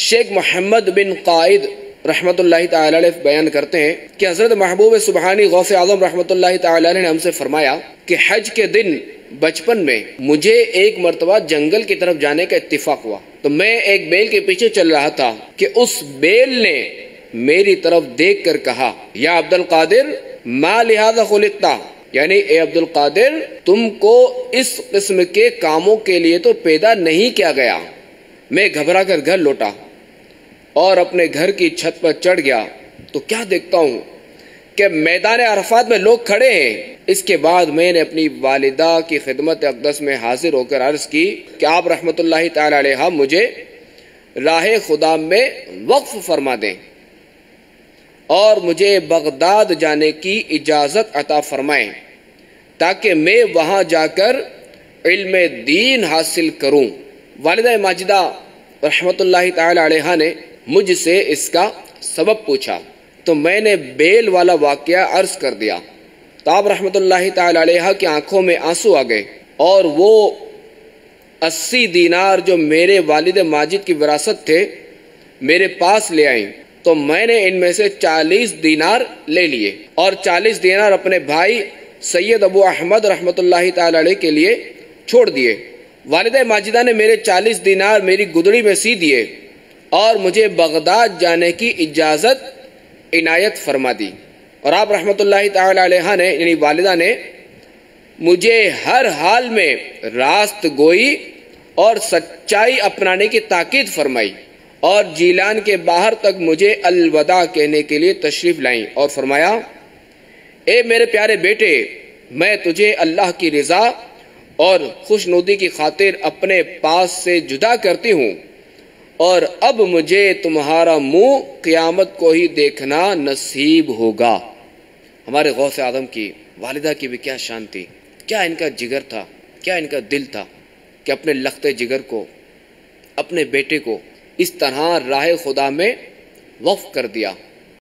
شیخ محمد بن قائد رحمۃ اللہ تعالی علیہ بیان کرتے ہیں کہ حضرت محبوب سبحانی غوث اعظم رحمۃ اللہ تعالی علیہ نے ہم سے فرمایا کہ حج کے دن بچپن میں مجھے ایک مرتبہ جنگل کی طرف جانے کا اتفاق ہوا، تو میں ایک بیل کے پیچھے چل رہا تھا کہ اس بیل نے میری طرف دیکھ کر کہا، یا عبد القادر ما لہذا خلقتا، یعنی اے عبد القادر تم کو اس قسم کے کاموں کے لیے تو پیدا نہیں کیا گیا۔ میں گھبرا کر گھر لوٹا اور اپنے گھر کی چھت پر چڑھ گیا تو کیا دیکھتا ہوں کہ میدان عرفات میں لوگ کھڑے ہیں۔ اس کے بعد میں نے اپنی والدہ کی خدمت اقدس میں حاضر ہو کر عرض کی کہ آپ رحمۃ اللہ تعالی علیہ مجھے راہ خدا میں وقف فرما دیں اور مجھے بغداد جانے کی اجازت عطا فرمائیں تاکہ میں وہاں جا کر علم دین حاصل کروں۔ والدہ ماجدہ رحمۃ اللہ تعالی علیہ نے مجھ سے اس کا سبب پوچھا تو میں نے بیل والا واقعہ عرض کر دیا تو آپ رحمۃ اللہ تعالی علیہ کی آنکھوں میں آنسو آ گئے اور وہ 80 دینار جو میرے والد ماجد کی وراثت تھے میرے پاس لے آئیں، تو میں نے ان میں سے 40 دینار لے لیے اور 40 دینار اپنے بھائی سید ابو احمد رحمۃ اللہ تعالی علیہ کے لیے چھوڑ دیے۔ والدہ ماجدہ نے میرے 40 دینار میری گدڑی میں سی دیے اور مجھے بغداد جانے کی اجازت عنایت فرما دی، اور آپ رحمۃ اللہ تعالی علیہ نے یعنی والدہ نے مجھے ہر حال میں راست گوئی اور سچائی اپنانے کی تاکید فرمائی اور جیلان کے باہر تک مجھے الوداع کہنے کے لیے تشریف لائیں اور فرمایا، اے میرے پیارے بیٹے، میں تجھے اللہ کی رضا اور خوشنودی کی خاطر اپنے پاس سے جدا کرتی ہوں، اور اب مجھے تمہارا منہ قیامت کو ہی دیکھنا نصیب ہوگا۔ ہمارے غوث اعظم کی والدہ کی بھی کیا شان تھی، کیا ان کا جگر تھا، کیا ان کا دل تھا کہ اپنے لخت جگر کو، اپنے بیٹے کو اس طرح راہ خدا میں وقف کر دیا۔